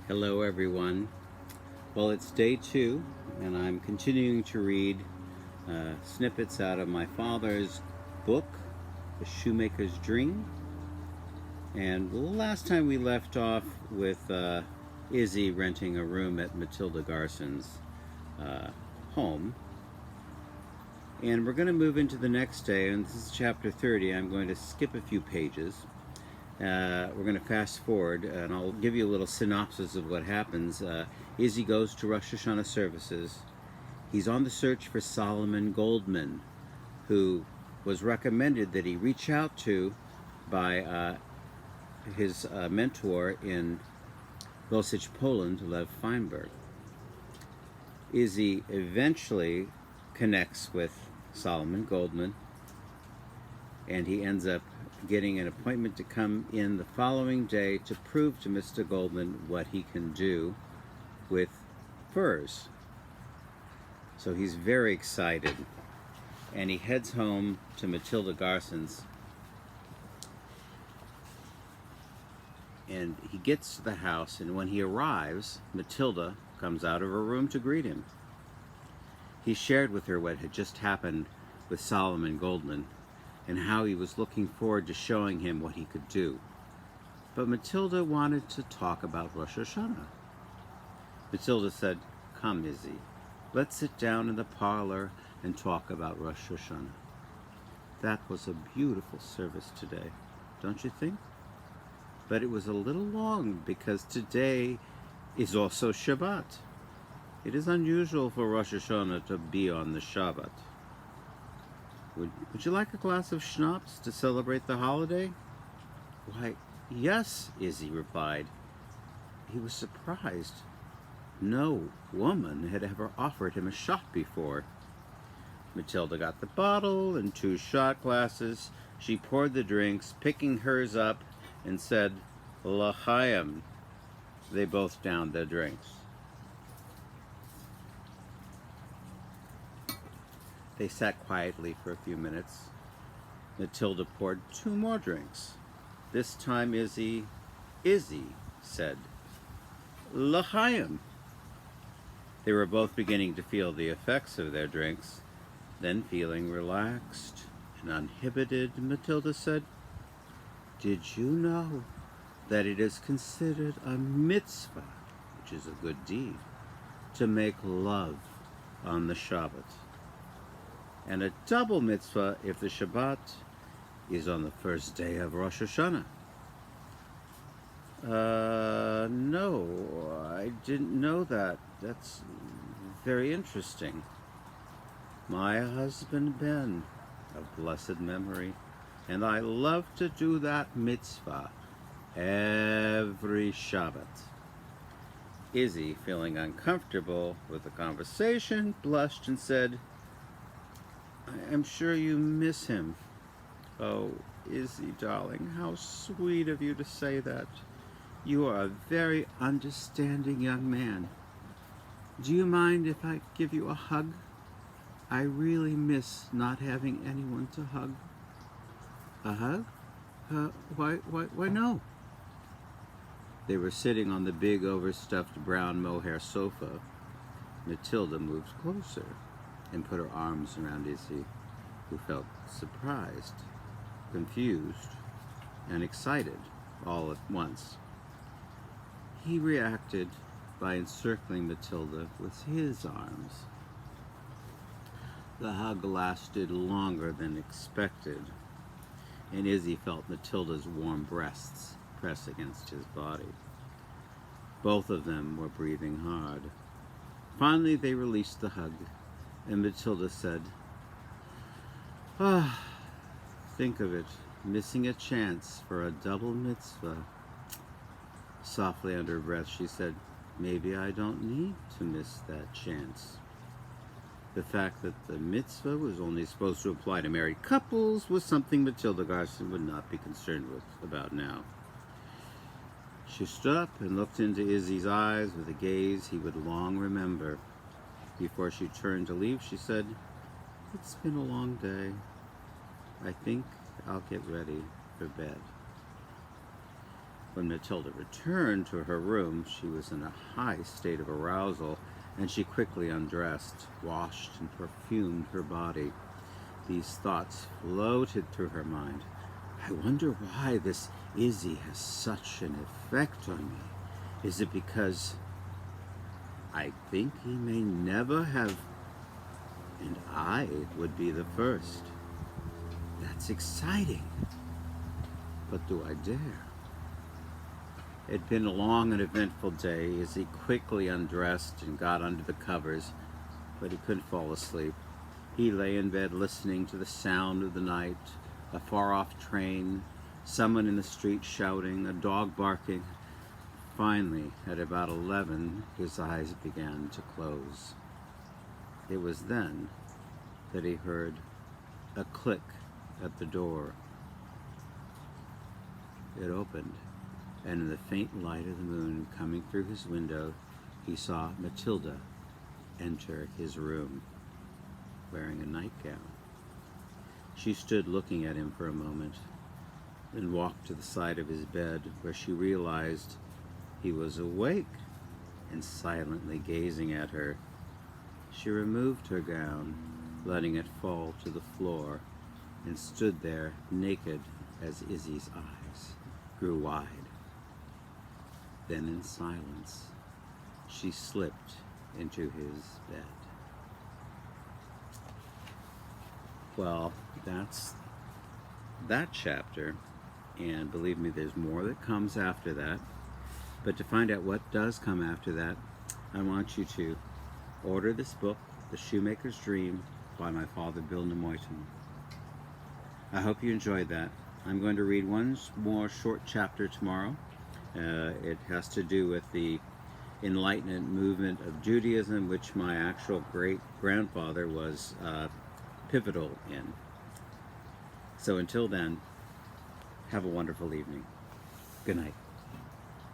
Hello, everyone. Well, it's day 2, and I'm continuing to read snippets out of my father's book, The Shoemaker's Dream. And the last time we left off with Izzy renting a room at Mathilda Garson's home. And we're going to move into the next day, and this is chapter 30. I'm going to skip a few pages. We're going to fast forward, and I'll give you a little synopsis of what happens. Izzy goes to Rosh Hashana services. He's on the search for Solomon Goldman, who was recommended that he reach out to by his mentor in Welsich, Poland, Lev Feinberg. Izzy eventually connects with Solomon Goldman, and he ends up getting an appointment to come in the following day to prove to Mr. Goldman what he can do with furs. So he's very excited, and he heads home to Mathilda Garson's, and he gets to the house, and when he arrives, Mathilda comes out of her room to greet him. He shared with her what had just happened with Solomon Goldman and how he was looking forward to showing him what he could do. But Mathilda wanted to talk about Rosh Hashana. Mathilda said, "Come, Izzy, let's sit down in the parlor and talk about Rosh Hashana. That was a beautiful service today, don't you think? But it was a little long because today is also Shabbat. It is unusual for Rosh Hashana to be on the Shabbat. Would you like a glass of schnapps to celebrate the holiday?" "Why, yes," Izzy replied. He was surprised. No woman had ever offered him a shot before. Mathilda got the bottle and 2 shot glasses. She poured the drinks, picking hers up, and said, "L'chaim." They both downed their drinks. They sat quietly for a few minutes. Mathilda poured 2 more drinks. This time Izzy said, "L'chaim." They were both beginning to feel the effects of their drinks. Then, feeling relaxed and uninhibited, Mathilda said, "Did you know that it is considered a mitzvah, which is a good deed, to make love on the Shabbat? And a double mitzvah if the Shabbat is on the first day of Rosh Hashana?" No, I didn't know that. That's very interesting. My husband Ben, of blessed memory, and I love to do that mitzvah every Shabbat. Izzy, feeling uncomfortable with the conversation, blushed and said, "I'm sure you miss him." "Oh, Izzy, darling, how sweet of you to say that. You are a very understanding young man. Do you mind if I give you a hug? I really miss not having anyone to hug." "A hug? Why no?" They were sitting on the big overstuffed brown mohair sofa. Mathilda moved closer and put her arms around Izzy, who felt surprised, confused, and excited all at once. He reacted by encircling Mathilda with his arms. The hug lasted longer than expected, and Izzy felt Mathilda's warm breasts press against his body. Both of them were breathing hard. Finally, they released the hug, and Mathilda said, "Ah, think of it, missing a chance for a double mitzvah." Softly under her breath, she said, "Maybe I don't need to miss that chance." The fact that the mitzvah was only supposed to apply to married couples was something Mathilda Garson would not be concerned about now. She stood up and looked into Izzy's eyes with a gaze he would long remember. Before she turned to leave, she said, "It's been a long day. I think I'll get ready for bed." When Mathilda returned to her room, she was in a high state of arousal, and she quickly undressed, washed, and perfumed her body. These thoughts floated through her mind. I wonder why this Izzy has such an effect on me. Is it because I think he may never have, and I would be the first? That's exciting. But do I dare? It had been a long and eventful day. Izzy quickly undressed and got under the covers, but he couldn't fall asleep. He lay in bed listening to the sound of the night, a far-off train, someone in the street shouting, a dog barking. Finally, at about 11, his eyes began to close. It was then that he heard a click at the door. It opened, and in the faint light of the moon coming through his window, he saw Mathilda enter his room, wearing a nightgown. She stood looking at him for a moment, then walked to the side of his bed, where she realized he was awake and silently gazing at her. She removed her gown, letting it fall to the floor, and stood there naked as Izzy's eyes grew wide. Then in silence, she slipped into his bed. Well, that's that chapter, and believe me, there's more that comes after that. But to find out what does come after that, I want you to order this book, The Shoemaker's Dream, by my father, Bill Nemoyten. I hope you enjoyed that. I'm going to read one more short chapter tomorrow. It has to do with the Enlightenment movement of Judaism, which my actual great-grandfather was pivotal in. So until then, have a wonderful evening. Good night.